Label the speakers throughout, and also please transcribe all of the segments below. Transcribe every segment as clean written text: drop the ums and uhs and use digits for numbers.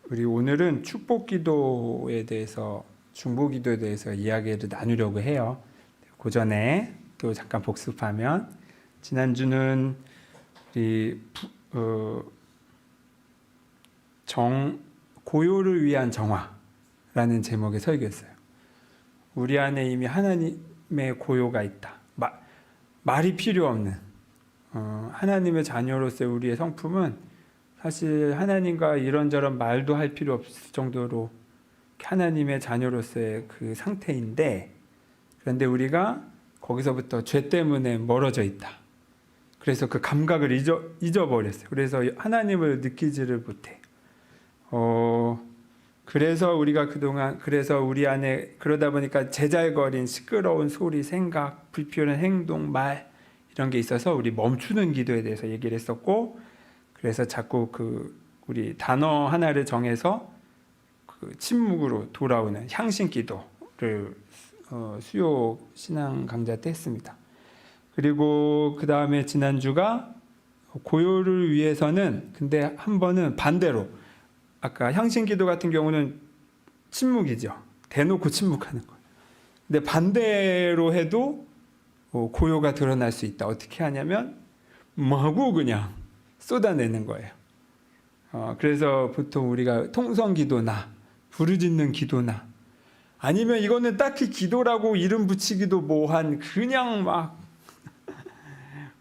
Speaker 1: 우리 오늘은 축복 기도에 대해서, 중보 기도에 대해서 이야기를 나누려고 해요. 그 전에 또 잠깐 복습하면, 지난주는 우리 고요를 위한 정화라는 제목의 설교였어요. 우리 안에 이미 하나님의 고요가 있다. 말이 필요 없는 하나님의 자녀로서의 우리의 성품은 사실 하나님과 이런저런 말도 할 필요 없을 정도로 하나님의 자녀로서의 그 상태인데, 그런데 우리가 거기서부터 죄 때문에 멀어져 있다. 그래서 그 감각을 잊어버렸어요. 그래서 하나님을 느끼지를 못해. 그래서 우리가 그동안, 그래서 우리 안에 그러다 보니까 제잘거린 시끄러운 소리, 생각, 불필요한 행동, 말, 이런 게 있어서 우리 멈추는 기도에 대해서 얘기를 했었고, 그래서 자꾸 우리 단어 하나를 정해서 침묵으로 돌아오는 향신 기도를 수요 신앙 강좌 때 했습니다. 그리고 그 다음에 지난주가 고요를 위해서는, 근데 한 번은 반대로, 아까 향신 기도 같은 경우는 침묵이죠. 대놓고 침묵하는 거예요. 근데 반대로 해도 고요가 드러날 수 있다. 어떻게 하냐면 마구 그냥 쏟아내는 거예요. 그래서 보통 우리가 통성 기도나 부르짖는 기도나, 아니면 이거는 딱히 기도라고 이름 붙이기도 뭐한 그냥 막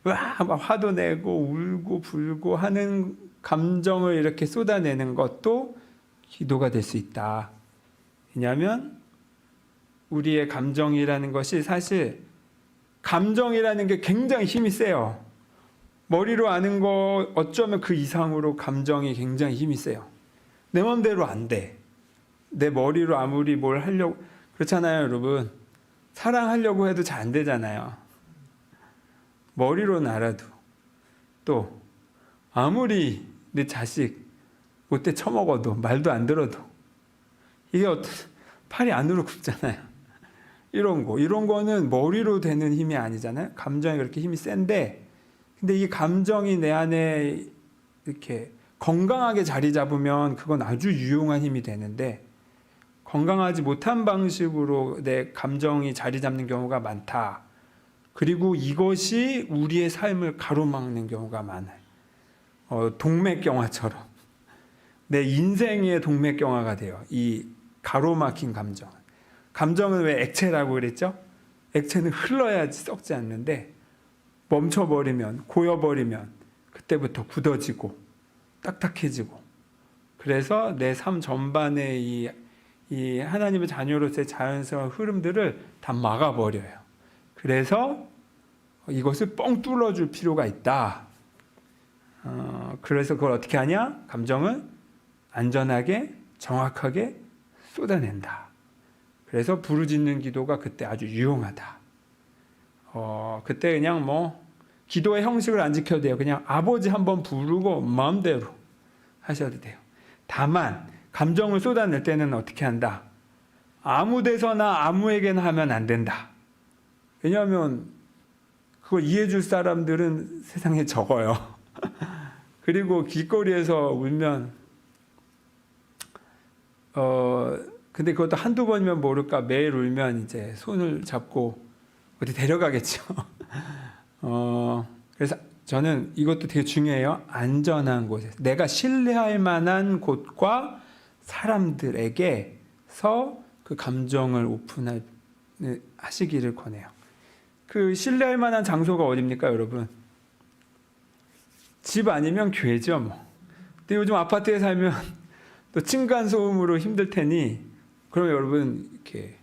Speaker 1: 화도 내고 울고 불고 하는 감정을 이렇게 쏟아내는 것도 기도가 될 수 있다. 왜냐하면 우리의 감정이라는 것이, 사실 감정이라는 게 굉장히 힘이 세요. 머리로 아는 거 어쩌면 그 이상으로 감정이 굉장히 힘이 세요. 내 마음대로 안 돼. 내 머리로 아무리 뭘 하려고, 그렇잖아요 여러분. 사랑하려고 해도 잘 안 되잖아요. 머리로는 알아도. 또 아무리 내 자식 못돼 처먹어도, 말도 안 들어도, 이게 팔이 안으로 굽잖아요. 이런 거는 머리로 되는 힘이 아니잖아요. 감정이 그렇게 힘이 센데, 근데 이 감정이 내 안에 이렇게 건강하게 자리 잡으면 그건 아주 유용한 힘이 되는데, 건강하지 못한 방식으로 내 감정이 자리 잡는 경우가 많다. 그리고 이것이 우리의 삶을 가로막는 경우가 많아요. 동맥경화처럼 내 인생의 동맥경화가 돼요. 이 가로막힌 감정. 감정은 왜 액체라고 그랬죠? 액체는 흘러야지 썩지 않는데, 멈춰버리면, 고여버리면 그때부터 굳어지고 딱딱해지고, 그래서 내 삶 전반의 이 하나님의 자녀로서의 자연스러운 흐름들을 다 막아버려요. 그래서 이것을 뻥 뚫어줄 필요가 있다. 그래서 그걸 어떻게 하냐? 감정은 안전하게, 정확하게 쏟아낸다. 그래서 부르짖는 기도가 그때 아주 유용하다. 그때 그냥 기도의 형식을 안 지켜도 돼요. 그냥 아버지 한번 부르고 마음대로 하셔도 돼요. 다만 감정을 쏟아낼 때는 어떻게 한다? 아무 데서나 아무에게나 하면 안 된다. 왜냐하면 그걸 이해해 줄 사람들은 세상에 적어요. 그리고 길거리에서 울면 근데 그것도 한두 번이면 모를까, 매일 울면 이제 손을 잡고 어디 데려가겠죠. 그래서 저는 이것도 되게 중요해요. 안전한 곳에서, 내가 신뢰할 만한 곳과 사람들에게서 그 감정을 하시기를 권해요. 그 신뢰할 만한 장소가 어딥니까 여러분? 집 아니면 교회죠 근데 요즘 아파트에 살면 또 층간소음으로 힘들 테니, 그럼 여러분 이렇게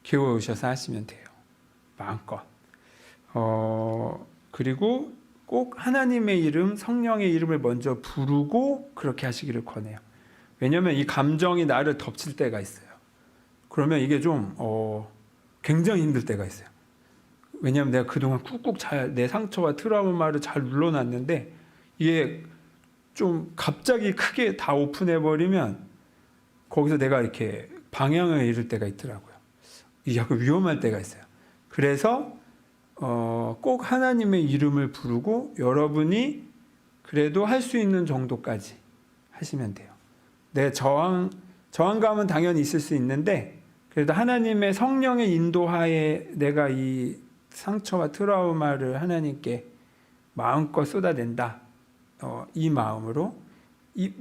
Speaker 1: 교회 오셔서 하시면 돼요. 마음껏. 그리고 꼭 하나님의 이름, 성령의 이름을 먼저 부르고 그렇게 하시기를 권해요. 왜냐하면 이 감정이 나를 덮칠 때가 있어요. 그러면 이게 좀 굉장히 힘들 때가 있어요. 왜냐하면 내가 그동안 꾹꾹 내 상처와 트라우마를 잘 눌러놨는데, 이게 좀 갑자기 크게 다 오픈해버리면 거기서 내가 이렇게 방향을 잃을 때가 있더라고요. 이게 약간 위험할 때가 있어요. 그래서 꼭 하나님의 이름을 부르고 여러분이 그래도 할 수 있는 정도까지 하시면 돼요. 내 저항감은 당연히 있을 수 있는데 그래도 하나님의 성령의 인도하에 내가 이 상처와 트라우마를 하나님께 마음껏 쏟아낸다. 이 마음으로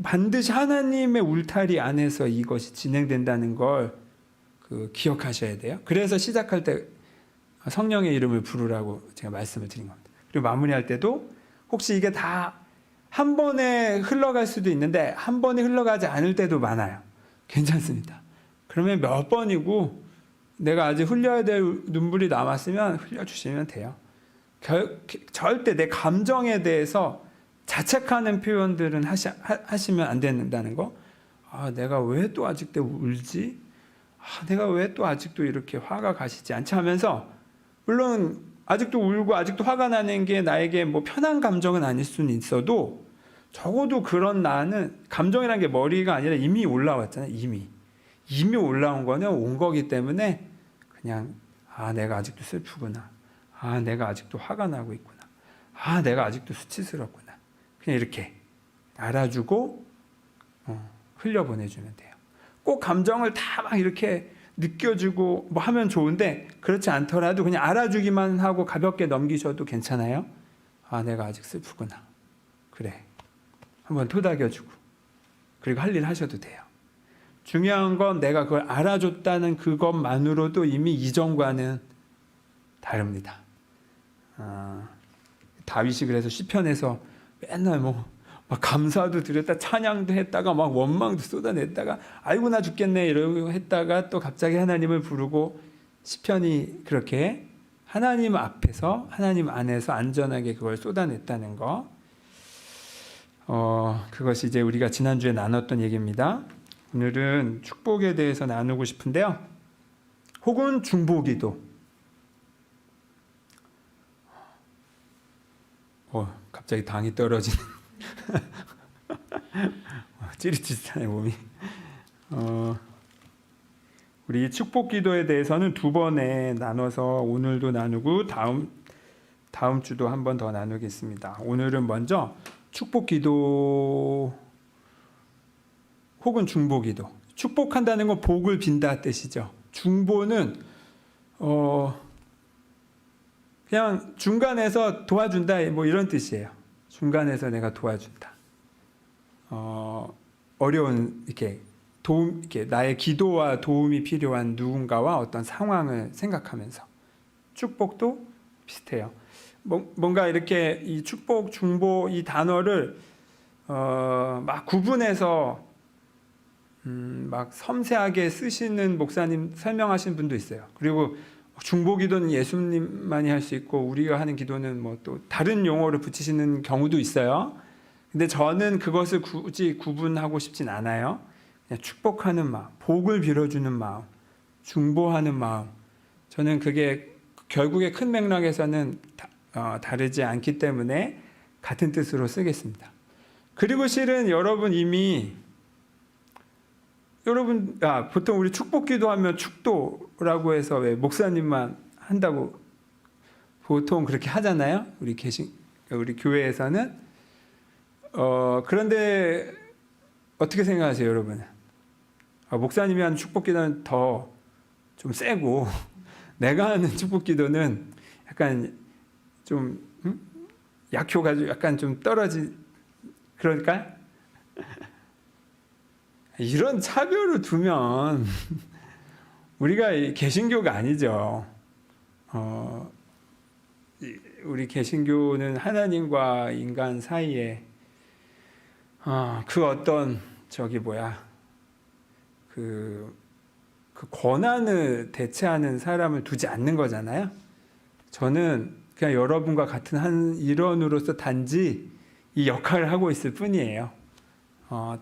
Speaker 1: 반드시 하나님의 울타리 안에서 이것이 진행된다는 걸 기억하셔야 돼요. 그래서 시작할 때 성령의 이름을 부르라고 제가 말씀을 드린 겁니다. 그리고 마무리할 때도 혹시 이게 다 한 번에 흘러갈 수도 있는데 한 번에 흘러가지 않을 때도 많아요. 괜찮습니다. 그러면 몇 번이고 내가 아직 흘려야 될 눈물이 남았으면 흘려주시면 돼요. 절대 내 감정에 대해서 자책하는 표현들은 하시면 안 된다는 거. 내가 왜 또 아직도 울지? 내가 왜 또 아직도 이렇게 화가 가시지 않지 하면서, 물론 아직도 울고 아직도 화가 나는 게 나에게 뭐 편한 감정은 아닐 수는 있어도 적어도 그런 나는 감정이라는 게 머리가 아니라 이미 올라왔잖아요. 이미 올라온 거는 온 거기 때문에 그냥 내가 아직도 슬프구나. 내가 아직도 화가 나고 있구나. 내가 아직도 수치스럽구나. 그냥 이렇게 알아주고 흘려보내주면 돼요. 꼭 감정을 다 막 이렇게 느껴주고 뭐 하면 좋은데 그렇지 않더라도 그냥 알아주기만 하고 가볍게 넘기셔도 괜찮아요. 내가 아직 슬프구나. 그래. 한번 토닥여주고 그리고 할 일 하셔도 돼요. 중요한 건 내가 그걸 알아줬다는 그것만으로도 이미 이전과는 다릅니다. 다윗이 그래서 시편에서 맨날 막 감사도 드렸다 찬양도 했다가 막 원망도 쏟아냈다가 아이고 나 죽겠네 이러고 했다가 또 갑자기 하나님을 부르고 시편이 그렇게 하나님 앞에서 하나님 안에서 안전하게 그걸 쏟아냈다는 거. 그것이 이제 우리가 지난주에 나눴던 얘기입니다. 오늘은 축복에 대해서 나누고 싶은데요. 혹은 중보기도. 갑자기 당이 떨어지는 찌릿찌릿하네 몸이. 우리 축복기도에 대해서는 두 번에 나눠서 오늘도 나누고 다음 주도 한 번 더 나누겠습니다. 오늘은 먼저 축복기도 혹은 중보기도. 축복한다는 건 복을 빈다 뜻이죠. 중보는 그냥 중간에서 도와준다 뭐 이런 뜻이에요. 중간에서 내가 도와준다. 어려운 이렇게 나의 기도와 도움이 필요한 누군가와 어떤 상황을 생각하면서. 축복도 비슷해요. 뭔가 이렇게 이 축복, 중보 이 단어를 막 구분해서 막 섬세하게 쓰시는 목사님 설명하시는 분도 있어요. 그리고 중보기도는 예수님만이 할 수 있고 우리가 하는 기도는 뭐 또 다른 용어를 붙이시는 경우도 있어요. 근데 저는 그것을 굳이 구분하고 싶진 않아요. 그냥 축복하는 마음, 복을 빌어주는 마음, 중보하는 마음. 저는 그게 결국에 큰 맥락에서는 다르지 않기 때문에 같은 뜻으로 쓰겠습니다. 그리고 실은 여러분 보통 우리 축복기도 하면 축도라고 해서 왜 목사님만 한다고 보통 그렇게 하잖아요. 우리 교회에서는. 그런데 어떻게 생각하세요, 여러분? 목사님이 하는 축복기도는 더 좀 세고 내가 하는 축복기도는 약간 좀 약효가 약간 좀 떨어진 그럴까? 이런 차별을 두면 우리가 개신교가 아니죠. 우리 개신교는 하나님과 인간 사이에 그 어떤 그 권한을 대체하는 사람을 두지 않는 거잖아요. 저는 그냥 여러분과 같은 한 일원으로서 단지 이 역할을 하고 있을 뿐이에요.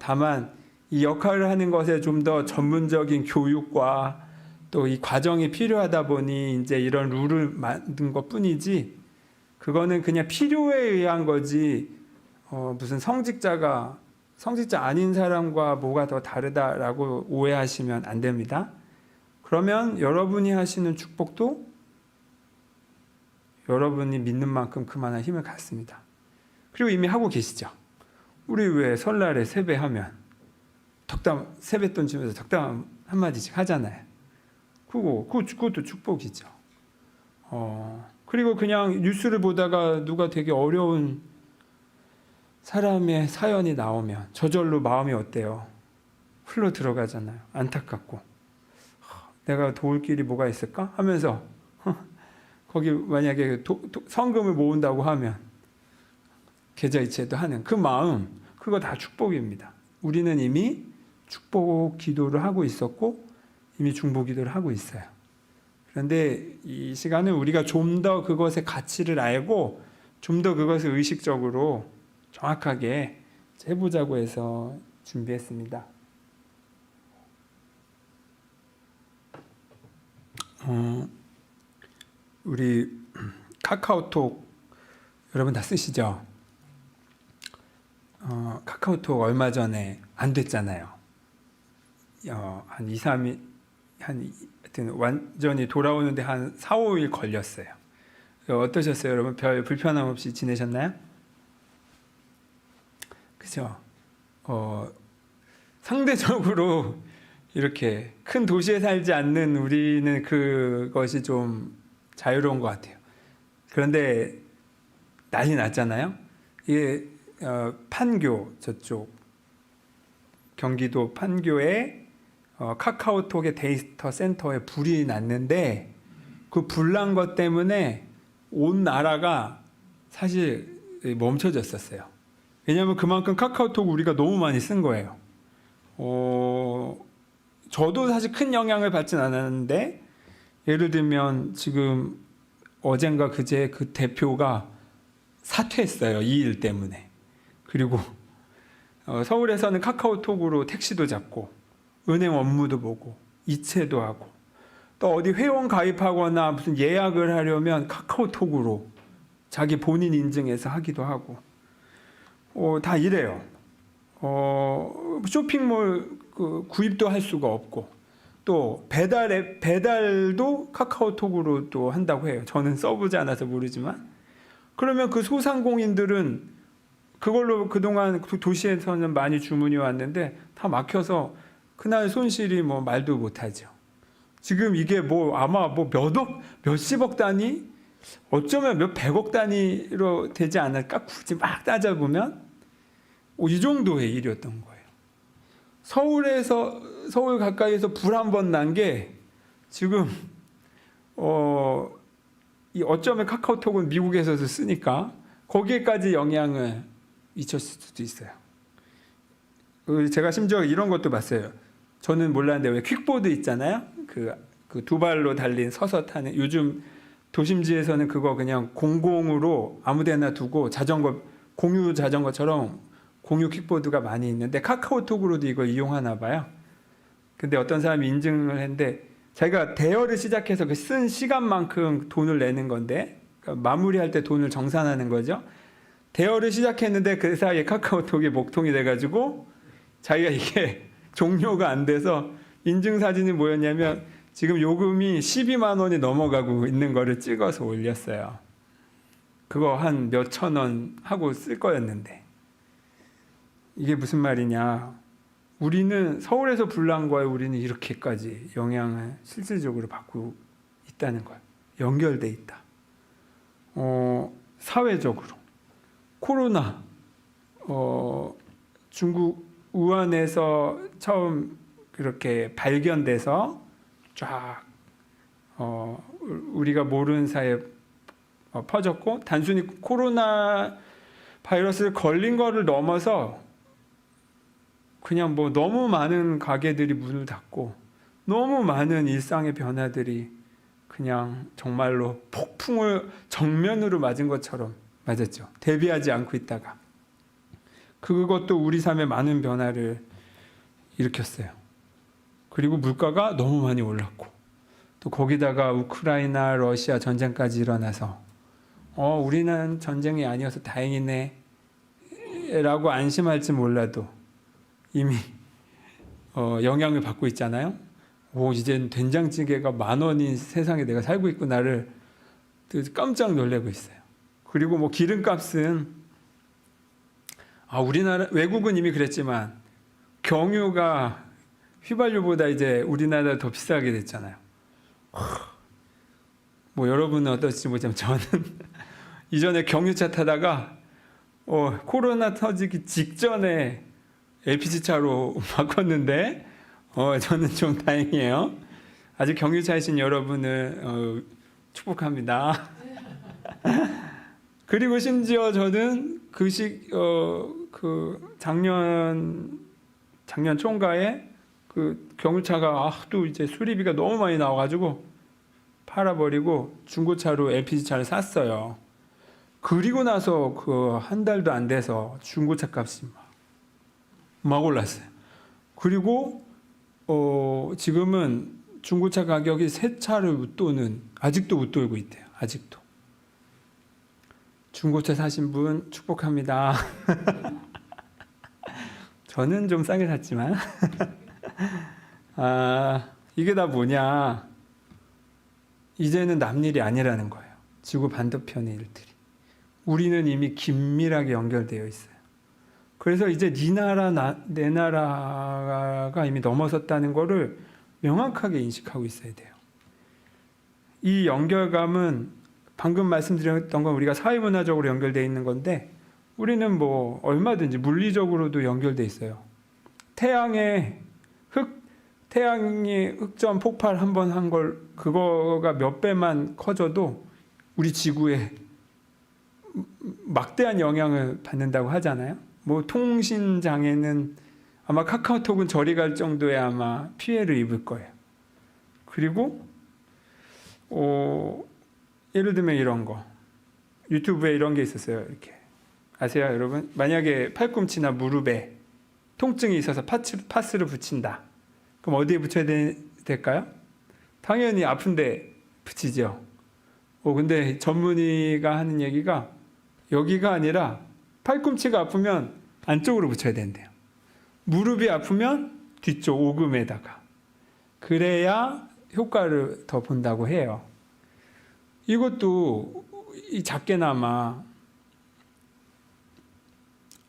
Speaker 1: 다만 이 역할을 하는 것에 좀 더 전문적인 교육과 또 이 과정이 필요하다 보니 이제 이런 룰을 만든 것 뿐이지, 그거는 그냥 필요에 의한 거지, 무슨 성직자 아닌 사람과 뭐가 더 다르다라고 오해하시면 안 됩니다. 그러면 여러분이 하시는 축복도 여러분이 믿는 만큼 그만한 힘을 갖습니다. 그리고 이미 하고 계시죠. 우리 왜 설날에 세배하면 덕담 세뱃돈 주면서 덕담 한마디씩 하잖아요. 그것도 축복이죠. 그리고 그냥 뉴스를 보다가 누가 되게 어려운 사람의 사연이 나오면 저절로 마음이 어때요? 흘러 들어가잖아요. 안타깝고 내가 도울 길이 뭐가 있을까? 하면서 거기 만약에 성금을 모은다고 하면 계좌이체도 하는 그 마음, 그거 다 축복입니다. 우리는 이미 축복 기도를 하고 있었고 이미 중보 기도를 하고 있어요. 그런데 이 시간은 우리가 좀 더 그것의 가치를 알고 좀 더 그것을 의식적으로 정확하게 해보자고 해서 준비했습니다. 우리 카카오톡 여러분 다 쓰시죠? 카카오톡 얼마 전에 안 됐잖아요. 한 2, 3일, 하여튼 완전히 돌아오는데 한 4, 5일 걸렸어요. 어떠셨어요, 여러분? 별 불편함 없이 지내셨나요? 그죠? 상대적으로 이렇게 큰 도시에 살지 않는 우리는 그것이 좀 자유로운 것 같아요. 그런데 난리 났잖아요. 이게 판교 저쪽 경기도 판교에 카카오톡의 데이터 센터에 불이 났는데 그 불난 것 때문에 온 나라가 사실 멈춰졌었어요. 왜냐하면 그만큼 카카오톡 우리가 너무 많이 쓴 거예요. 저도 사실 큰 영향을 받진 않았는데 예를 들면 지금 어젠가 그제 그 대표가 사퇴했어요. 이 일 때문에. 그리고 서울에서는 카카오톡으로 택시도 잡고 은행 업무도 보고 이체도 하고 또 어디 회원 가입하거나 무슨 예약을 하려면 카카오톡으로 자기 본인 인증해서 하기도 하고 다 이래요. 쇼핑몰 구입도 할 수가 없고 또 배달도 카카오톡으로 또 한다고 해요. 저는 써보지 않아서 모르지만 그러면 그 소상공인들은 그걸로 그동안 도시에서는 많이 주문이 왔는데 다 막혀서 그날 손실이 뭐 말도 못하죠. 지금 이게 뭐 아마 뭐 몇십억 단위, 어쩌면 몇 백억 단위로 되지 않을까? 굳이 막 따져보면 이 정도의 일이었던 거예요. 서울 가까이에서 불 한 번 난 게 지금 어쩌면 카카오톡은 미국에서도 쓰니까 거기에까지 영향을 미쳤을 수도 있어요. 제가 심지어 이런 것도 봤어요. 저는 몰랐는데 왜 퀵보드 있잖아요. 그 두 발로 달린 서서 타는 요즘 도심지에서는 그거 그냥 공공으로 아무데나 두고 공유 자전거처럼 공유 킥보드가 많이 있는데 카카오톡으로도 이걸 이용하나 봐요. 근데 어떤 사람이 인증을 했는데 자기가 대여를 시작해서 그 쓴 시간만큼 돈을 내는 건데 그러니까 마무리할 때 돈을 정산하는 거죠. 대여를 시작했는데 그 사이에 카카오톡이 목통이 돼가지고 자기가 이게 종료가 안 돼서 인증사진이 뭐였냐면 지금 요금이 12만 원이 넘어가고 있는 거를 찍어서 올렸어요. 그거 한 몇천 원 하고 쓸 거였는데 이게 무슨 말이냐. 우리는 서울에서 불난 거에 우리는 이렇게까지 영향을 실질적으로 받고 있다는 거예요. 연결돼 있다. 사회적으로 코로나 중국 우한에서 처음 그렇게 발견돼서 쫙 우리가 모르는 사이에 퍼졌고 단순히 코로나 바이러스를 걸린 거를 넘어서 그냥 뭐 너무 많은 가게들이 문을 닫고 너무 많은 일상의 변화들이 그냥 정말로 폭풍을 정면으로 맞은 것처럼 맞았죠. 대비하지 않고 있다가 그것도 우리 삶에 많은 변화를 일으켰어요. 그리고 물가가 너무 많이 올랐고 또 거기다가 우크라이나 러시아 전쟁까지 일어나서 우리는 전쟁이 아니어서 다행이네 라고 안심할지 몰라도 이미 영향을 받고 있잖아요. 이젠 된장찌개가 10,000원인 세상에 내가 살고 있구나를 깜짝 놀라고 있어요. 그리고 뭐 기름값은 우리나라 외국은 이미 그랬지만 경유가 휘발유보다 이제 우리나라 더 비싸게 됐잖아요. 뭐 여러분은 어떨지 모르지만 저는 이전에 경유차 타다가 코로나 터지기 직전에 LPG 차로 바꿨는데 저는 좀 다행이에요. 아직 경유차이신 여러분을 축복합니다. 그리고 심지어 저는 작년 총가에 그 경유차가 또 이제 수리비가 너무 많이 나와가지고 팔아버리고 중고차로 LPG차를 샀어요. 그리고 나서 그 한 달도 안 돼서 중고차 값이 막 올랐어요. 그리고 지금은 중고차 가격이 새 차를 웃도는 아직도 웃돌고 있대요. 아직도. 중고차 사신 분 축복합니다. 저는 좀 싸게 샀지만 이게 다 뭐냐, 이제는 남일이 아니라는 거예요. 지구 반대편의 일들이. 우리는 이미 긴밀하게 연결되어 있어요. 그래서 이제 네 나라 내 나라가 이미 넘어섰다는 거를 명확하게 인식하고 있어야 돼요. 이 연결감은 방금 말씀드렸던 건 우리가 사회문화적으로 연결되어 있는 건데, 우리는 뭐 얼마든지 물리적으로도 연결되어 있어요. 태양이 흑점 폭발 한 번 한 걸, 그거가 몇 배만 커져도 우리 지구에 막대한 영향을 받는다고 하잖아요. 뭐 통신 장애는 아마 카카오톡은 저리 갈 정도의 아마 피해를 입을 거예요. 그리고 예를 들면 이런 거, 유튜브에 이런 게 있었어요. 이렇게 아세요, 여러분? 만약에 팔꿈치나 무릎에 통증이 있어서 파스를 붙인다. 그럼 어디에 붙여야 될까요? 당연히 아픈데 붙이죠. 근데 전문의가 하는 얘기가 여기가 아니라 팔꿈치가 아프면 안쪽으로 붙여야 된대요. 무릎이 아프면 뒤쪽 오금에다가. 그래야 효과를 더 본다고 해요. 이것도 작게나마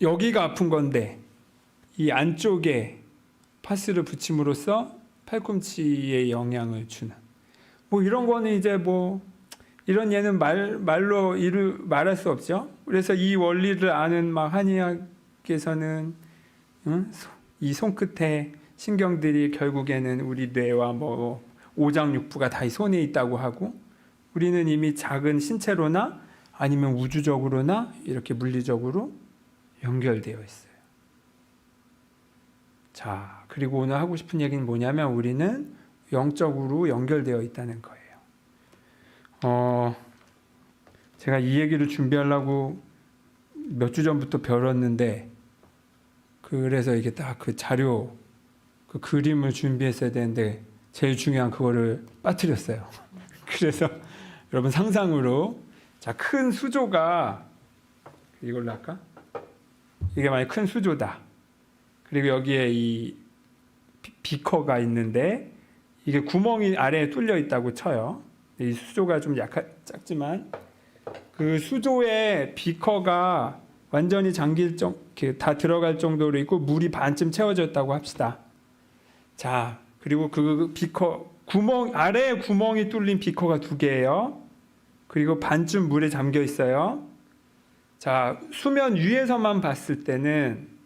Speaker 1: 여기가 아픈 건데 이 안쪽에 파스를 붙임으로써 팔꿈치에 영향을 주는, 뭐 이런 거는 이제 뭐 이런 예는 말로 말할 수 없죠. 그래서 이 원리를 아는 막 한의학에서는 이 손끝에 신경들이 결국에는 우리 뇌와 뭐 오장육부가 다 이 손에 있다고 하고, 우리는 이미 작은 신체로나 아니면 우주적으로나 이렇게 물리적으로 연결되어 있어요. 자, 그리고 오늘 하고 싶은 얘기는 뭐냐면 우리는 영적으로 연결되어 있다는 거예요. 제가 이 얘기를 준비하려고 몇 주 전부터 벼렀는데, 그래서 이게 딱 그 자료, 그 그림을 준비했어야 되는데 제일 중요한 그거를 빠뜨렸어요. 그래서 여러분 상상으로, 자, 큰 수조가, 이걸로 할까? 이게 만약 큰 수조다. 그리고 여기에 이 비커가 있는데 이게 구멍이 아래에 뚫려 있다고 쳐요. 이 수조가 좀 작지만 그 수조에 비커가 완전히 다 들어갈 정도로 있고 물이 반쯤 채워졌다고 합시다. 자, 그리고 그 비커 아래에 구멍이 뚫린 비커가 2개예요. 그리고 반쯤 물에 잠겨 있어요. 자, 수면 위에서만 봤을 때는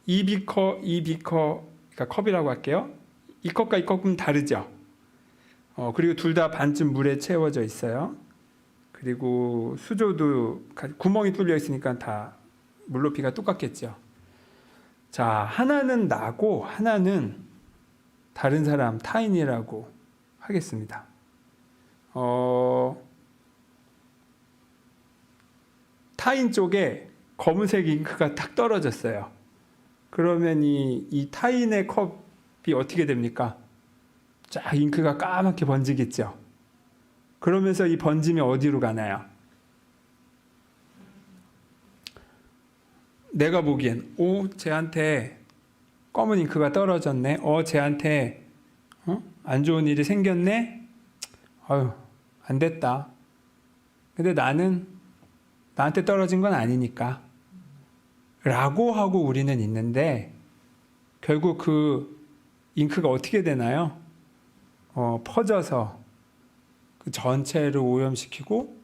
Speaker 1: 이 비커, 그러니까 컵이라고 할게요. 이 컵과 이 컵은 다르죠. 그리고 둘 다 반쯤 물에 채워져 있어요. 그리고 수조도 구멍이 뚫려 있으니까 다 물높이가 똑같겠죠. 자, 하나는 나고 하나는 다른 사람, 타인이라고 하겠습니다. 타인 쪽에 검은색 잉크가 딱 떨어졌어요. 그러면 이 타인의 컵이 어떻게 됩니까? 쫙 잉크가 까맣게 번지겠죠. 그러면서 이 번짐이 어디로 가나요? 내가 보기엔 쟤한테 검은 잉크가 떨어졌네. 쟤한테 안 좋은 일이 생겼네. 안 됐다. 근데 나한테 떨어진 건 아니니까 라고 하고 우리는 있는데, 결국 그 잉크가 어떻게 되나요? 퍼져서 그 전체를 오염시키고,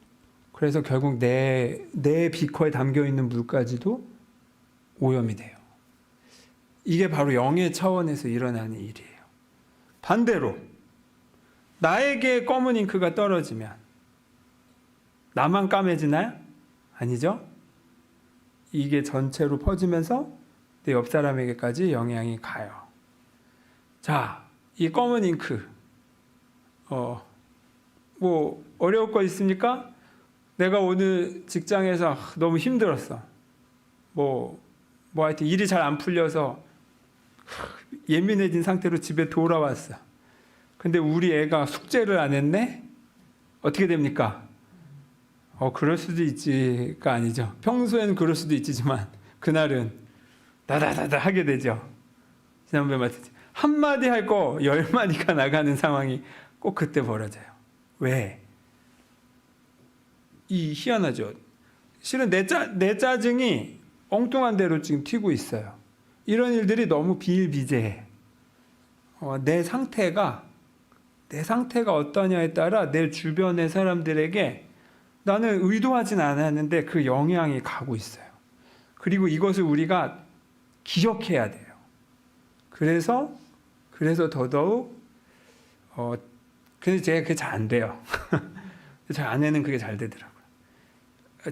Speaker 1: 그래서 결국 내 비커에 담겨 있는 물까지도 오염이 돼요. 이게 바로 영의 차원에서 일어나는 일이에요. 반대로 나에게 검은 잉크가 떨어지면 나만 까매지나요? 아니죠? 이게 전체로 퍼지면서 내 옆 사람에게까지 영향이 가요. 자, 이 검은 잉크, 뭐 어려울 거 있습니까? 내가 오늘 직장에서 너무 힘들었어. 뭐 하여튼 일이 잘 안 풀려서 예민해진 상태로 집에 돌아왔어. 근데 우리 애가 숙제를 안 했네? 어떻게 됩니까? 그럴 수도 있지가 아니죠. 평소에는 그럴 수도 있지만 그날은 다다다다 하게 되죠. 지난번에 말했지. 한마디 할 거 10마디가 나가는 상황이 꼭 그때 벌어져요. 왜? 이 희한하죠. 실은 내 짜증이 엉뚱한 대로 지금 튀고 있어요. 이런 일들이 너무 비일비재해. 내 상태가 어떠냐에 따라 내 주변의 사람들에게 나는 의도하진 않았는데 그 영향이 가고 있어요. 그리고 이것을 우리가 기억해야 돼요. 그래서 더더욱 근데 제가 그게 잘 안 돼요. 제 아내는 그게 잘 되더라고요.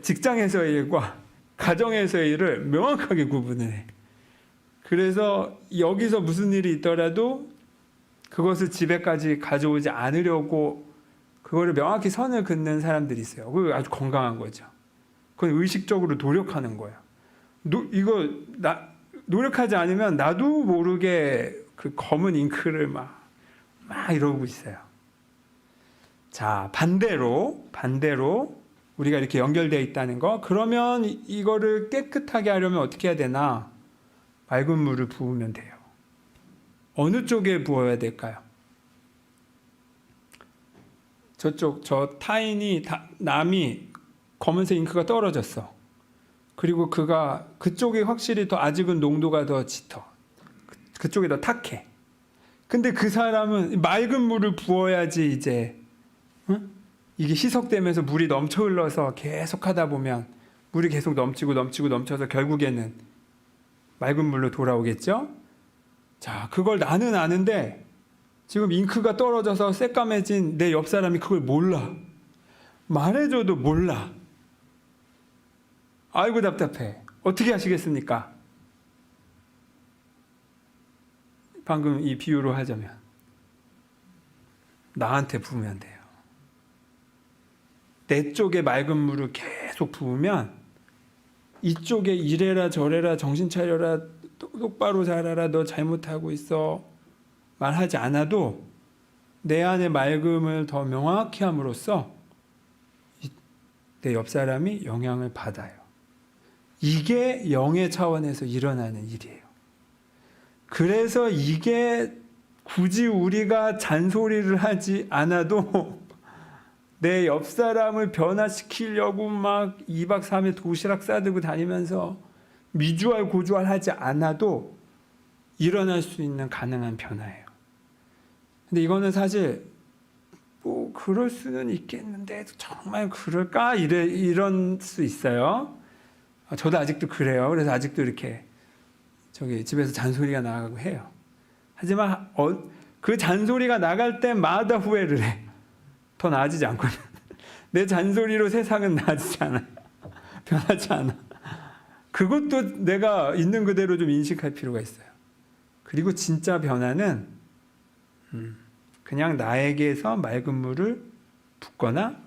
Speaker 1: 직장에서의 일과 가정에서의 일을 명확하게 구분을 해. 그래서 여기서 무슨 일이 있더라도 그것을 집에까지 가져오지 않으려고 그거를 명확히 선을 긋는 사람들이 있어요. 그거 아주 건강한 거죠. 그건 의식적으로 노력하는 거예요. 노력하지 않으면 나도 모르게 그 검은 잉크를 막 이러고 있어요. 자, 반대로 우리가 이렇게 연결되어 있다는 거. 그러면 이거를 깨끗하게 하려면 어떻게 해야 되나? 맑은 물을 부으면 돼요. 어느 쪽에 부어야 될까요? 저 타인이 남이 검은색 잉크가 떨어졌어. 그리고 그쪽이 확실히 더 아직은 농도가 더 짙어. 그쪽이 더 탁해. 근데 그 사람은 맑은 물을 부어야지 이제 이게 희석되면서 물이 넘쳐 흘러서 계속 하다 보면 물이 계속 넘쳐서 결국에는 맑은 물로 돌아오겠죠? 자, 그걸 나는 아는데 지금 잉크가 떨어져서 새까매진 내 옆 사람이 그걸 몰라. 말해줘도 몰라. 아이고 답답해. 어떻게 하시겠습니까? 방금 이 비유로 하자면 나한테 부으면 돼요. 내 쪽에 맑은 물을 계속 부으면 이쪽에 이래라 저래라 정신 차려라 똑바로 살아라 너 잘못하고 있어 말하지 않아도 내 안에 맑음을 더 명확히 함으로써 내 옆 사람이 영향을 받아요. 이게 영의 차원에서 일어나는 일이에요. 그래서 이게 굳이 우리가 잔소리를 하지 않아도 내 옆 사람을 변화시키려고 막 2박 3일 도시락 싸들고 다니면서 미주알 고주알 하지 않아도 일어날 수 있는 가능한 변화예요. 근데 이거는 사실 뭐 그럴 수는 있겠는데 정말 그럴까? 이런 수 있어요. 저도 아직도 그래요. 그래서 아직도 이렇게 집에서 잔소리가 나가고 해요. 하지만 그 잔소리가 나갈 때마다 후회를 해. 더 나아지지 않거든. 내 잔소리로 세상은 나아지지 않아. 변하지 않아. 그것도 내가 있는 그대로 좀 인식할 필요가 있어요. 그리고 진짜 변화는 그냥 나에게서 맑은 물을 붓거나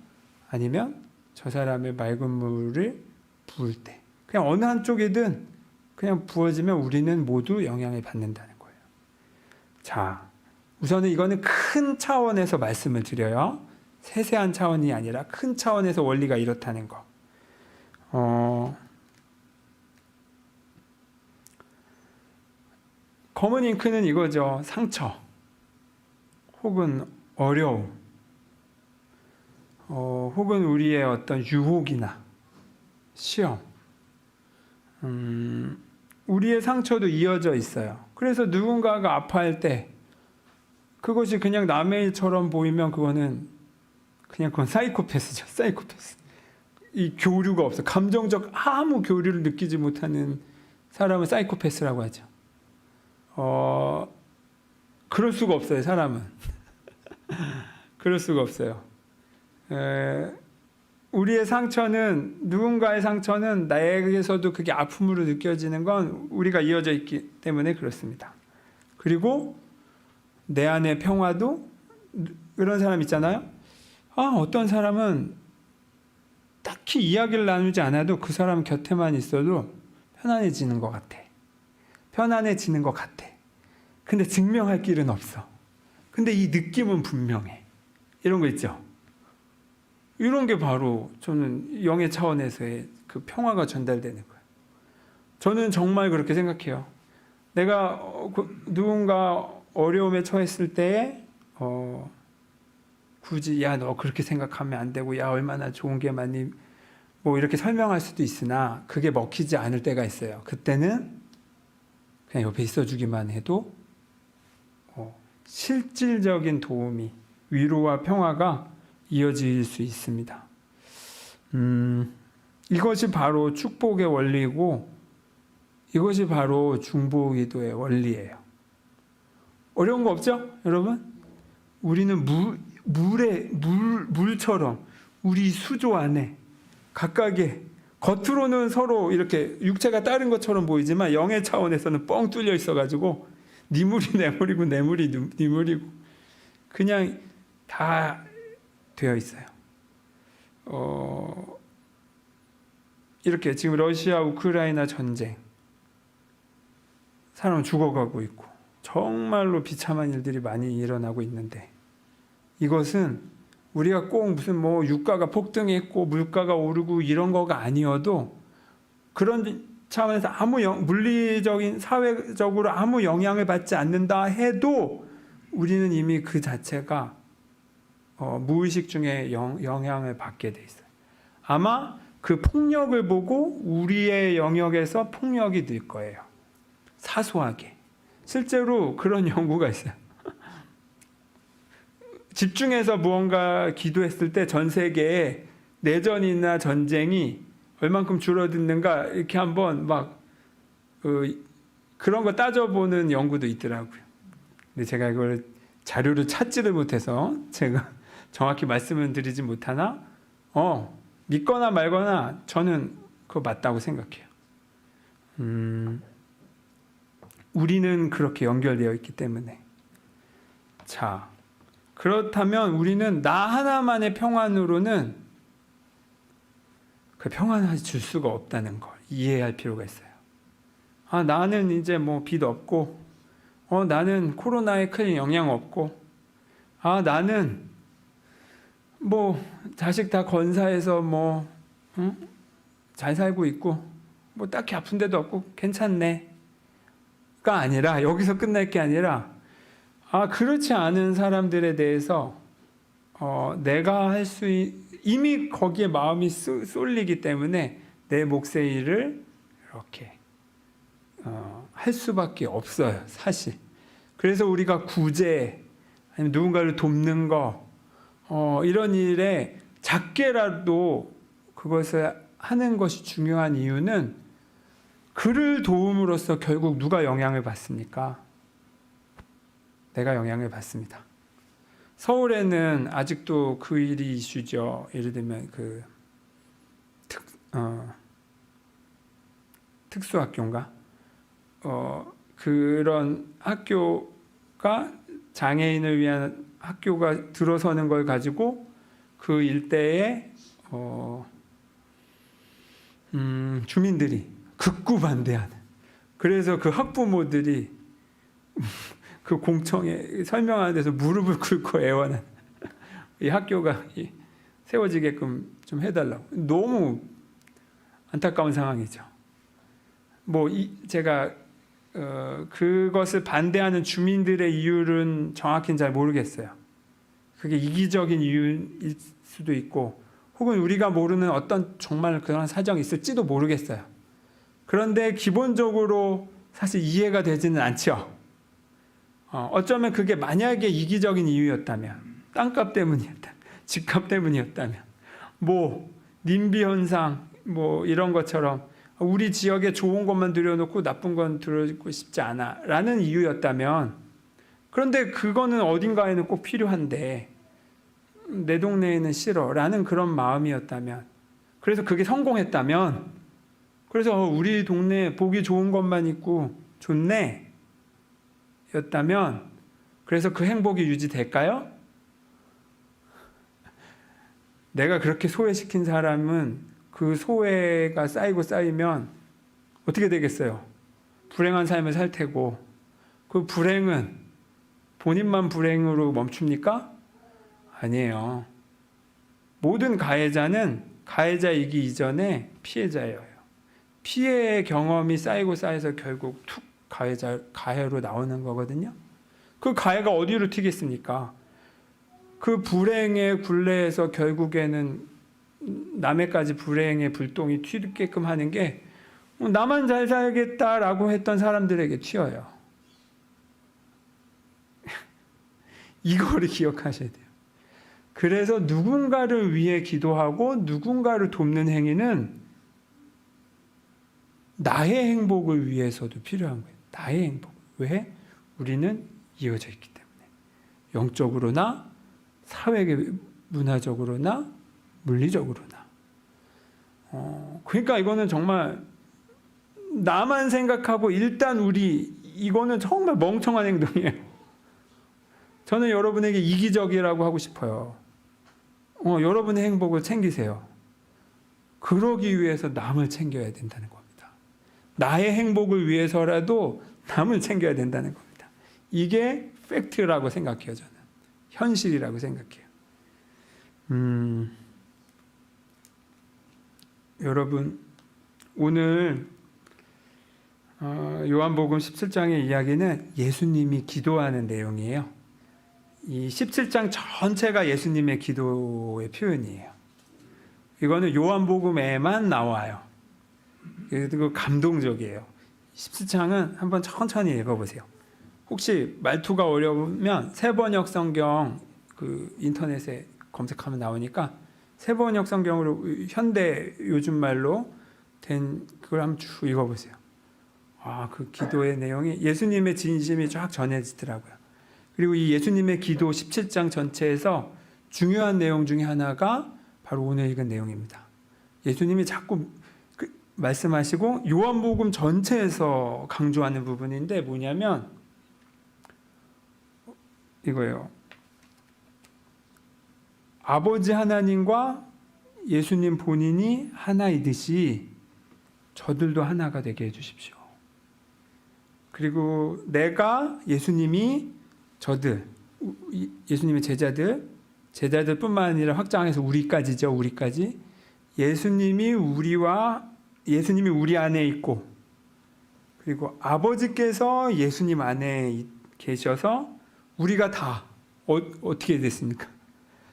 Speaker 1: 아니면 저 사람의 맑은 물을 부을 때 그냥 어느 한쪽이든 그냥 부어지면 우리는 모두 영향을 받는다는 거예요. 자, 우선은 이거는 큰 차원에서 말씀을 드려요. 세세한 차원이 아니라 큰 차원에서 원리가 이렇다는 거. 검은 잉크는 이거죠. 상처 혹은 어려움 혹은 우리의 어떤 유혹이나 시험 우리의 상처도 이어져 있어요. 그래서 누군가가 아파할 때 그것이 그냥 남의 일처럼 보이면 그건 사이코패스죠. 사이코패스. 이 교류가 없어. 감정적 아무 교류를 느끼지 못하는 사람을 사이코패스라고 하죠. 그럴 수가 없어요, 사람은. 그럴 수가 없어요. 우리의 상처는, 누군가의 상처는 나에게서도 그게 아픔으로 느껴지는 건 우리가 이어져 있기 때문에 그렇습니다. 그리고 내 안의 평화도, 그런 사람 있잖아요. 어떤 사람은 딱히 이야기를 나누지 않아도 그 사람 곁에만 있어도 편안해지는 것 같아. 편안해지는 것 같아. 근데 증명할 길은 없어. 근데 이 느낌은 분명해. 이런 거 있죠. 이런 게 바로 저는 영의 차원에서의 그 평화가 전달되는 거예요. 저는 정말 그렇게 생각해요. 내가 누군가 어려움에 처했을 때에 굳이 너 그렇게 생각하면 안 되고 얼마나 좋은 게 많니 뭐 이렇게 설명할 수도 있으나 그게 먹히지 않을 때가 있어요. 그때는 그냥 옆에 있어주기만 해도 실질적인 도움이, 위로와 평화가 이어질 수 있습니다. 이것이 바로 축복의 원리이고 이것이 바로 중보기도의 원리예요. 어려운 거 없죠, 여러분? 우리는 물처럼 우리 수조 안에 각각의, 겉으로는 서로 이렇게 육체가 다른 것처럼 보이지만 영의 차원에서는 뻥 뚫려 있어가지고 네 물이 내 물이고 내 물이 네 물이고 그냥 다 되어 있어요. 이렇게 지금 러시아 우크라이나 전쟁, 사람 죽어가고 있고 정말로 비참한 일들이 많이 일어나고 있는데, 이것은 우리가 꼭 무슨 유가가 폭등했고 물가가 오르고 이런 거가 아니어도, 그런 차원에서 물리적인 사회적으로 아무 영향을 받지 않는다 해도 우리는 이미 그 자체가 무의식 중에 영향을 받게 돼 있어요. 아마 그 폭력을 보고 우리의 영역에서 폭력이 늘 거예요. 사소하게. 실제로 그런 연구가 있어요. 집중해서 무언가 기도했을 때 전 세계에 내전이나 전쟁이 얼만큼 줄어드는가 이렇게 한번 그런 거 따져보는 연구도 있더라고요. 근데 제가 이걸 자료를 찾지를 못해서 제가 정확히 말씀을 드리지 못하나 믿거나 말거나 저는 그거 맞다고 생각해요. 우리는 그렇게 연결되어 있기 때문에. 자, 그렇다면 우리는 나 하나만의 평안으로는 그 평안을 줄 수가 없다는 걸 이해할 필요가 있어요. 나는 이제 빚 없고, 나는 코로나에 큰 영향 없고, 나는 자식 다 건사해서 잘 살고 있고, 딱히 아픈 데도 없고 괜찮네. 가 아니라, 여기서 끝날 게 아니라, 그렇지 않은 사람들에 대해서 내가 할 수 이미 거기에 마음이 쏠리기 때문에 내 몫의 일을 이렇게 할 수밖에 없어요, 사실. 그래서 우리가 구제, 아니면 누군가를 돕는 거, 이런 일에 작게라도 그것을 하는 것이 중요한 이유는, 그를 도움으로써 결국 누가 영향을 받습니까? 내가 영향을 받습니다. 서울에는 아직도 그 일이 이슈죠. 예를 들면 특수학교인가? 그런 학교가 장애인을 위한 학교가 들어서는 걸 가지고 그 일대에 주민들이 극구 반대하는. 그래서 그 학부모들이 그 공청회 설명하는 데서 무릎을 꿇고 애원한. 이 학교가 세워지게끔 좀 해달라고. 너무 안타까운 상황이죠. 제가 그것을 반대하는 주민들의 이유는 정확히는 잘 모르겠어요. 그게 이기적인 이유일 수도 있고, 혹은 우리가 모르는 어떤 정말 그런 사정이 있을지도 모르겠어요. 그런데 기본적으로 사실 이해가 되지는 않죠. 어쩌면 그게 만약에 이기적인 이유였다면, 땅값 때문이었다면, 집값 때문이었다면, 뭐 님비 현상 뭐 이런 것처럼 우리 지역에 좋은 것만 들여놓고 나쁜 건 들여놓고 싶지 않아 라는 이유였다면, 그런데 그거는 어딘가에는 꼭 필요한데 내 동네에는 싫어 라는 그런 마음이었다면, 그래서 그게 성공했다면, 그래서 우리 동네에 보기 좋은 것만 있고 좋네 였다면, 그래서 그 행복이 유지될까요? 내가 그렇게 소외시킨 사람은 그 소외가 쌓이고 쌓이면 어떻게 되겠어요? 불행한 삶을 살 테고, 그 불행은 본인만 불행으로 멈춥니까? 아니에요. 모든 가해자는 가해자이기 이전에 피해자예요. 피해의 경험이 쌓이고 쌓여서 결국 툭 가해로 나오는 거거든요. 그 가해가 어디로 튀겠습니까? 그 불행의 굴레에서 결국에는 남의까지 불행의 불똥이 튀게끔 하는 게 나만 잘 살겠다라고 했던 사람들에게 튀어요. 이거를 기억하셔야 돼요. 그래서 누군가를 위해 기도하고 누군가를 돕는 행위는 나의 행복을 위해서도 필요한 거예요. 나의 행복. 왜? 우리는 이어져 있기 때문에. 영적으로나 사회 문화적으로나 물리적으로나. 그러니까 이거는 정말 나만 생각하고 일단 이거는 정말 멍청한 행동이에요. 저는 여러분에게 이기적이라고 하고 싶어요. 여러분의 행복을 챙기세요. 그러기 위해서 남을 챙겨야 된다는 겁니다. 나의 행복을 위해서라도 남을 챙겨야 된다는 겁니다. 이게 팩트라고 생각해요. 저는 현실이라고 생각해요. 여러분, 오늘 요한복음 17장의 이야기는 예수님이 기도하는 내용이에요. 이 17장 전체가 예수님의 기도의 표현이에요. 이거는 요한복음에만 나와요. 그리고 감동적이에요. 17장은 한번 천천히 읽어보세요. 혹시 말투가 어려우면 새번역 성경 그 인터넷에 검색하면 나오니까 새번역 성경으로 현대 요즘 말로 된 그걸 한번 쭉 읽어보세요. 그 기도의 내용이 예수님의 진심이 쫙 전해지더라고요. 그리고 이 예수님의 기도 17장 전체에서 중요한 내용 중에 하나가 바로 오늘 읽은 내용입니다. 예수님이 자꾸 말씀하시고 요한복음 전체에서 강조하는 부분인데 뭐냐면 이거예요. 아버지 하나님과 예수님 본인이 하나이듯이 저들도 하나가 되게 해주십시오. 그리고 내가 예수님이 저들, 예수님의 제자들뿐만 아니라 확장해서 우리까지죠. 우리까지. 예수님이 우리 안에 있고, 그리고 아버지께서 예수님 안에 계셔서 우리가 다 어떻게 됐습니까?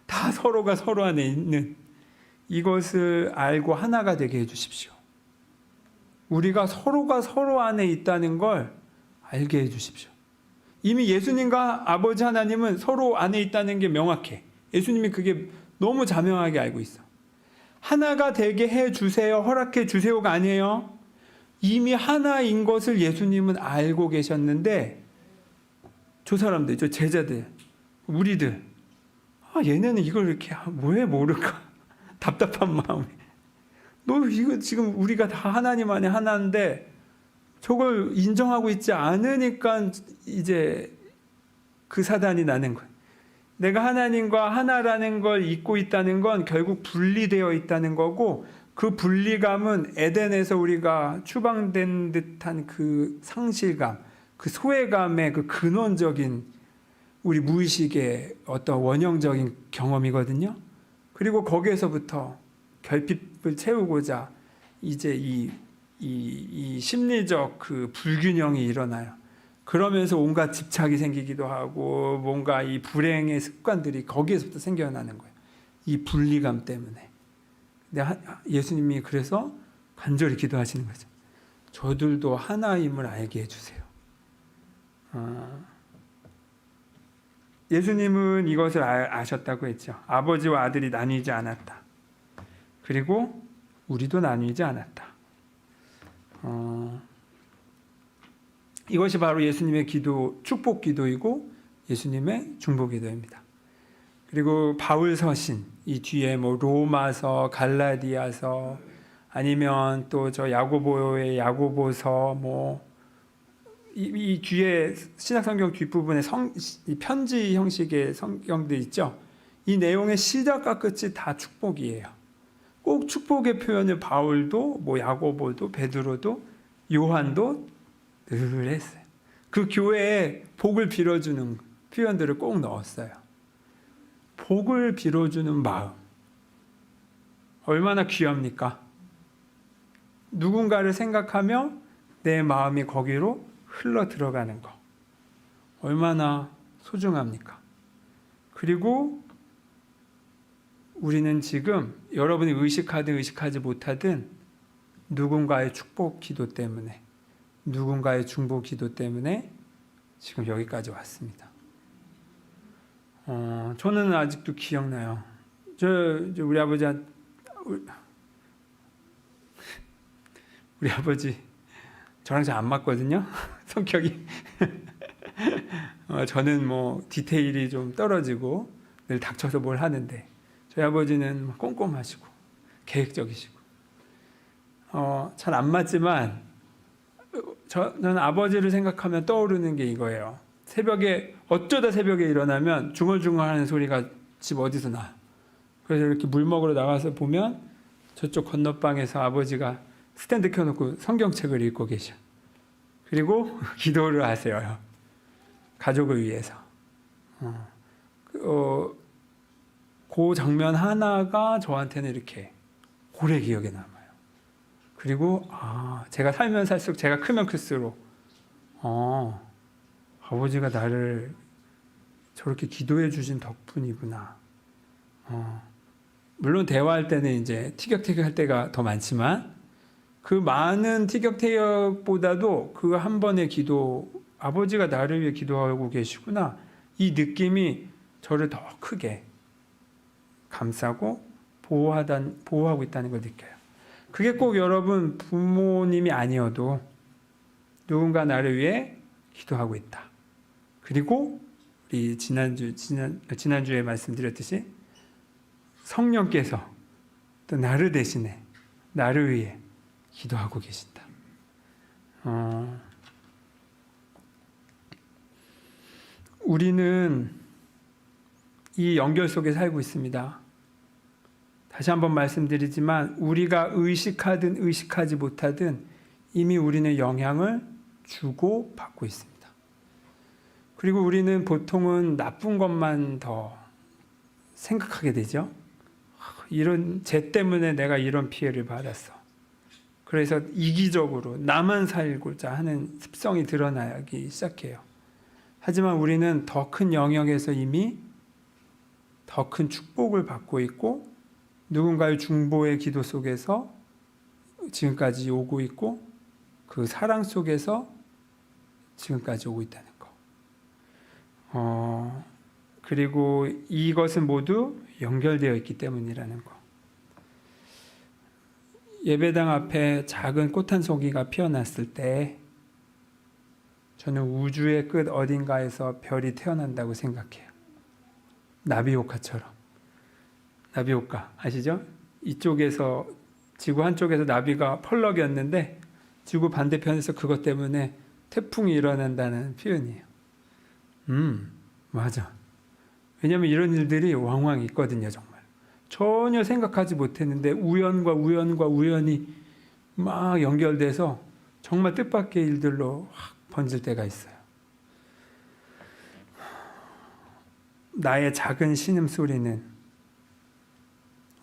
Speaker 1: 다 서로가 서로 안에 있는 이것을 알고 하나가 되게 해주십시오. 우리가 서로가 서로 안에 있다는 걸 알게 해주십시오. 이미 예수님과 아버지 하나님은 서로 안에 있다는 게 명확해. 예수님이 그게 너무 자명하게 알고 있어. 하나가 되게 해주세요, 허락해 주세요가 아니에요. 이미 하나인 것을 예수님은 알고 계셨는데 저 사람들, 저 제자들, 우리들 얘네는 이걸 이렇게 왜 모를까? 답답한 마음에 너 이거 지금 우리가 다 하나님 안에 하나인데 저걸 인정하고 있지 않으니까 이제 그 사단이 나는 거예요. 내가 하나님과 하나라는 걸 잊고 있다는 건 결국 분리되어 있다는 거고, 그 분리감은 에덴에서 우리가 추방된 듯한 그 상실감, 그 소외감의 그 근원적인 우리 무의식의 어떤 원형적인 경험이거든요. 그리고 거기에서부터 결핍을 채우고자 이제 이 심리적 그 불균형이 일어나요. 그러면서 온갖 집착이 생기기도 하고 뭔가 이 불행의 습관들이 거기에서부터 생겨나는 거예요. 이 분리감 때문에. 예수님이 그래서 간절히 기도하시는 거죠. 저들도 하나임을 알게 해주세요. 예수님은 이것을 아셨다고 했죠. 아버지와 아들이 나뉘지 않았다. 그리고 우리도 나뉘지 않았다. 이것이 바로 예수님의 기도, 축복 기도이고 예수님의 중보 기도입니다. 그리고 바울 서신, 이 뒤에 뭐 로마서, 갈라디아서, 아니면 또 저 야고보의 야고보서, 뭐 이 뒤에 신약성경 뒷부분에 이 편지 형식의 성경들 있죠. 이 내용의 시작과 끝이 다 축복이에요. 꼭 축복의 표현을 바울도, 뭐 야고보도, 베드로도, 요한도 늘 했어요. 그 교회에 복을 빌어주는 표현들을 꼭 넣었어요. 복을 빌어주는 마음. 얼마나 귀합니까? 누군가를 생각하며 내 마음이 거기로 흘러 들어가는 거. 얼마나 소중합니까? 그리고 우리는 지금 여러분이 의식하든 의식하지 못하든 누군가의 축복 기도 때문에, 누군가의 중보 기도 때문에 지금 여기까지 왔습니다. 저는 아직도 기억나요. 우리 아버지 저랑 잘 안 맞거든요. 성격이. 저는 뭐 디테일이 좀 떨어지고 늘 닥쳐서 뭘 하는데 저희 아버지는 꼼꼼하시고 계획적이시고 잘 안 맞지만 저는 아버지를 생각하면 떠오르는 게 이거예요. 어쩌다 새벽에 일어나면 중얼중얼하는 소리가 집 어디서 나. 그래서 이렇게 물 먹으러 나가서 보면 저쪽 건너방에서 아버지가 스탠드 켜놓고 성경책을 읽고 계셔. 그리고 기도를 하세요. 가족을 위해서. 그 장면 하나가 저한테는 이렇게 오래 기억에 남아요. 그리고 제가 살면 살수록, 제가 크면 클수록 아버지가 나를 저렇게 기도해 주신 덕분이구나. 물론 대화할 때는 이제 티격태격 할 때가 더 많지만 그 많은 티격태격보다도 그 한 번의 기도, 아버지가 나를 위해 기도하고 계시구나, 이 느낌이 저를 더 크게 감싸고 보호하고 있다는 걸 느껴요. 그게 꼭 여러분 부모님이 아니어도 누군가 나를 위해 기도하고 있다. 그리고 우리 지난주에 말씀드렸듯이 성령께서 또 나를 대신해 나를 위해 기도하고 계신다. 우리는 이 연결 속에 살고 있습니다. 다시 한번 말씀드리지만 우리가 의식하든 의식하지 못하든 이미 우리는 영향을 주고 받고 있습니다. 그리고 우리는 보통은 나쁜 것만 더 생각하게 되죠. 이런 죄 때문에 내가 이런 피해를 받았어. 그래서 이기적으로 나만 살고자 하는 습성이 드러나기 시작해요. 하지만 우리는 더 큰 영역에서 이미 더 큰 축복을 받고 있고 누군가의 중보의 기도 속에서 지금까지 오고 있고 그 사랑 속에서 지금까지 오고 있다는 거. 그리고 이것은 모두 연결되어 있기 때문이라는 거. 예배당 앞에 작은 꽃 한 송이가 피어났을 때 저는 우주의 끝 어딘가에서 별이 태어난다고 생각해요. 나비효과처럼. 나비효과 아시죠? 이쪽에서 지구 한쪽에서 나비가 펄럭이었는데 지구 반대편에서 그것 때문에 태풍이 일어난다는 표현이에요. 맞아. 왜냐하면 이런 일들이 왕왕 있거든요. 정말 전혀 생각하지 못했는데 우연과 우연이 막 연결돼서 정말 뜻밖의 일들로 확 번질 때가 있어요. 나의 작은 신음소리는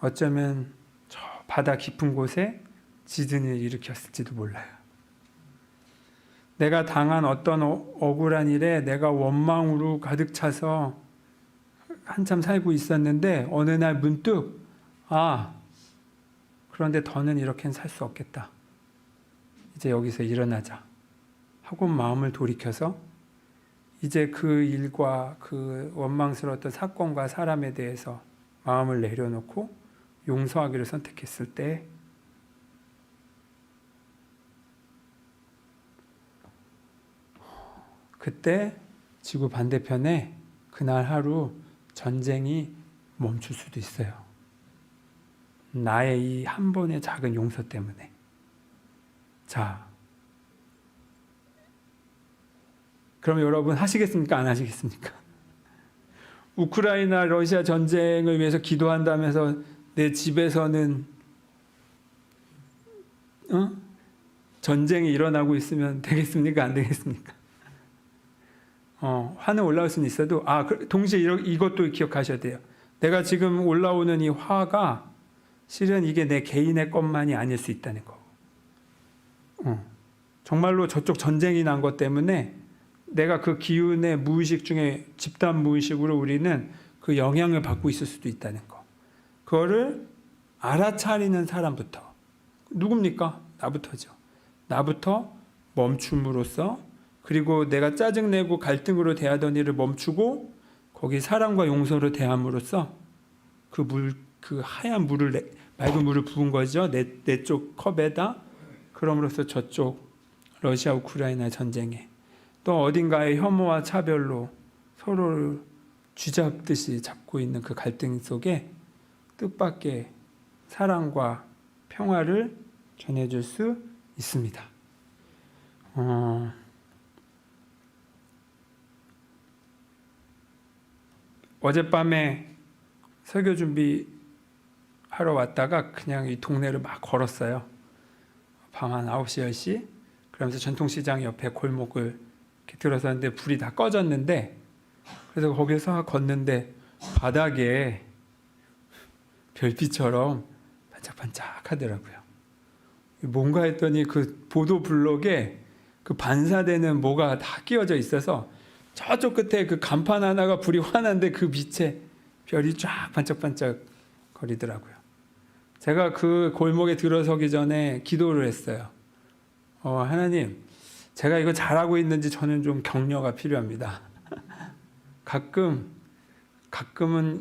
Speaker 1: 어쩌면 저 바다 깊은 곳에 지진을 일으켰을지도 몰라요. 내가 당한 어떤 억울한 일에 내가 원망으로 가득 차서 한참 살고 있었는데 어느 날 문득 그런데 더는 이렇게는 살 수 없겠다. 이제 여기서 일어나자 하고 마음을 돌이켜서 이제 그 일과 그 원망스러웠던 사건과 사람에 대해서 마음을 내려놓고 용서하기를 선택했을 때 그때 지구 반대편에 그날 하루 전쟁이 멈출 수도 있어요. 나의 이 한 번의 작은 용서 때문에. 자, 그럼 여러분 하시겠습니까? 안 하시겠습니까? 우크라이나 러시아 전쟁을 위해서 기도한다면서 내 집에서는 전쟁이 일어나고 있으면 되겠습니까? 안 되겠습니까? 화는 올라올 수는 있어도 동시에 이것도 기억하셔야 돼요. 내가 지금 올라오는 이 화가 실은 이게 내 개인의 것만이 아닐 수 있다는 거. 정말로 저쪽 전쟁이 난 것 때문에 내가 그 기운의 무의식 중에 집단 무의식으로 우리는 그 영향을 받고 있을 수도 있다는 거. 그거를 알아차리는 사람부터. 누굽니까? 나부터죠. 나부터 멈춤으로써, 그리고 내가 짜증내고 갈등으로 대하던 일을 멈추고 거기 사랑과 용서로 대함으로써 그 하얀 물을, 맑은 물을 부은 거죠. 내 쪽 컵에다. 그럼으로써 저쪽 러시아 우크라이나 전쟁에 또 어딘가에 혐오와 차별로 서로를 쥐잡듯이 잡고 있는 그 갈등 속에 뜻밖의 사랑과 평화를 전해줄 수 있습니다. 어젯밤에 설교 준비하러 왔다가 그냥 이 동네를 막 걸었어요. 밤 한 9시, 10시. 그러면서 전통시장 옆에 골목을 이렇게 들어섰는데 불이 다 꺼졌는데, 그래서 거기서 걷는데 바닥에 별빛처럼 반짝반짝 하더라고요. 뭔가 했더니 그 보도 블록에 그 반사되는 뭐가 다 끼워져 있어서 저쪽 끝에 그 간판 하나가 불이 환한데 그 빛에 별이 쫙 반짝반짝 거리더라고요. 제가 그 골목에 들어서기 전에 기도를 했어요. 하나님, 제가 이거 잘하고 있는지 저는 좀 격려가 필요합니다. 가끔은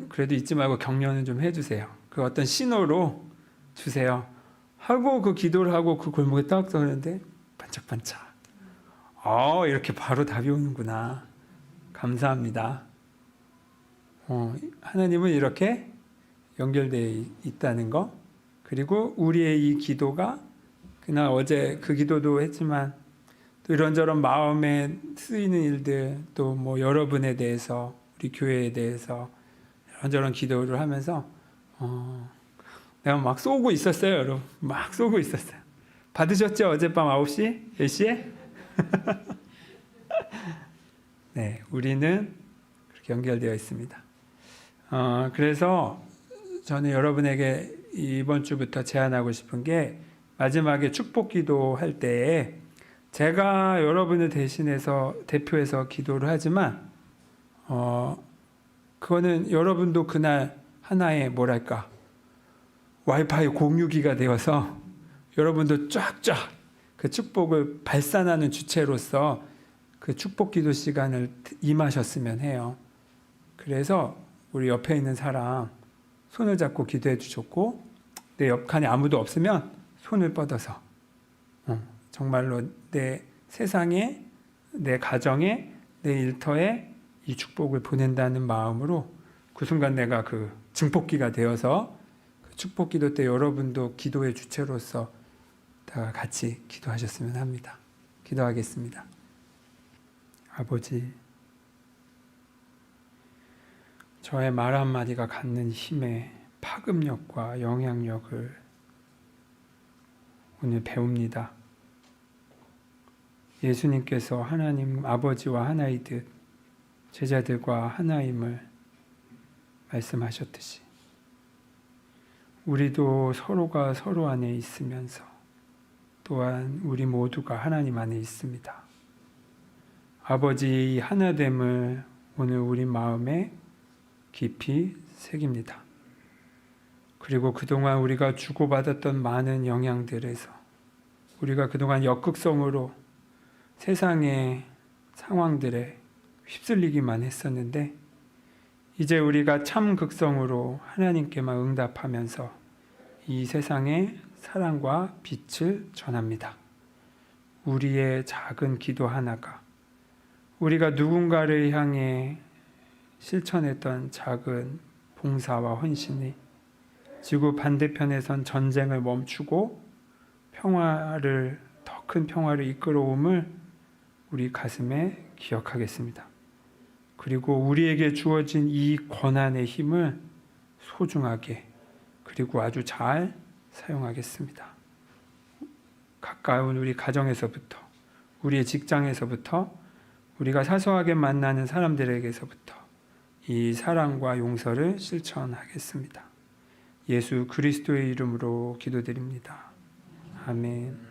Speaker 1: 그래도 잊지 말고 격려는 좀 해주세요. 그 어떤 신호로 주세요. 하고 그 기도를 하고 그 골목에 딱 서는데 반짝반짝. 이렇게 바로 답이 오는구나. 감사합니다. 하나님은 이렇게 연결되어 있다는 거. 그리고 우리의 이 기도가 그날 어제 그 기도도 했지만 또 이런저런 마음에 쓰이는 일들, 또 뭐 여러분에 대해서, 우리 교회에 대해서 이런저런 기도를 하면서 내가 막 쏘고 있었어요, 여러분. 막 쏘고 있었어요. 받으셨죠? 어젯밤 9시? 10시에? 네, 우리는 그렇게 연결되어 있습니다. 그래서 저는 여러분에게 이번 주부터 제안하고 싶은 게, 마지막에 축복 기도 할 때에 제가 여러분을 대표해서 기도를 하지만 그거는 여러분도 그날 하나의 와이파이 공유기가 되어서 여러분도 쫙쫙 그 축복을 발산하는 주체로서 그 축복 기도 시간을 임하셨으면 해요. 그래서 우리 옆에 있는 사람 손을 잡고 기도해 주셨고, 내 옆칸에 아무도 없으면 손을 뻗어서 정말로 내 세상에, 내 가정에, 내 일터에 이 축복을 보낸다는 마음으로 그 순간 내가 그 증폭기가 되어서 그 축복 기도 때 여러분도 기도의 주체로서 다 같이 기도하셨으면 합니다. 기도하겠습니다. 아버지, 저의 말 한마디가 갖는 힘의 파급력과 영향력을 오늘 배웁니다. 예수님께서 하나님 아버지와 하나이듯 제자들과 하나임을 말씀하셨듯이 우리도 서로가 서로 안에 있으면서 또한 우리 모두가 하나님 안에 있습니다. 아버지의 하나됨을 오늘 우리 마음에 깊이 새깁니다. 그리고 그동안 우리가 주고받았던 많은 영향들에서 우리가 그동안 역극성으로 세상의 상황들에 휩쓸리기만 했었는데 이제 우리가 참 극성으로 하나님께만 응답하면서 이 세상에 사랑과 빛을 전합니다. 우리의 작은 기도 하나가 우리가 누군가를 향해 실천했던 작은 봉사와 헌신이 지구 반대편에선 전쟁을 멈추고 평화를, 더 큰 평화를 이끌어옴을 우리 가슴에 기억하겠습니다. 그리고 우리에게 주어진 이 권한의 힘을 소중하게 그리고 아주 잘 사용하겠습니다. 가까운 우리 가정에서부터, 우리의 직장에서부터, 우리가 사소하게 만나는 사람들에게서부터 이 사랑과 용서를 실천하겠습니다. 예수 그리스도의 이름으로 기도드립니다. 아멘.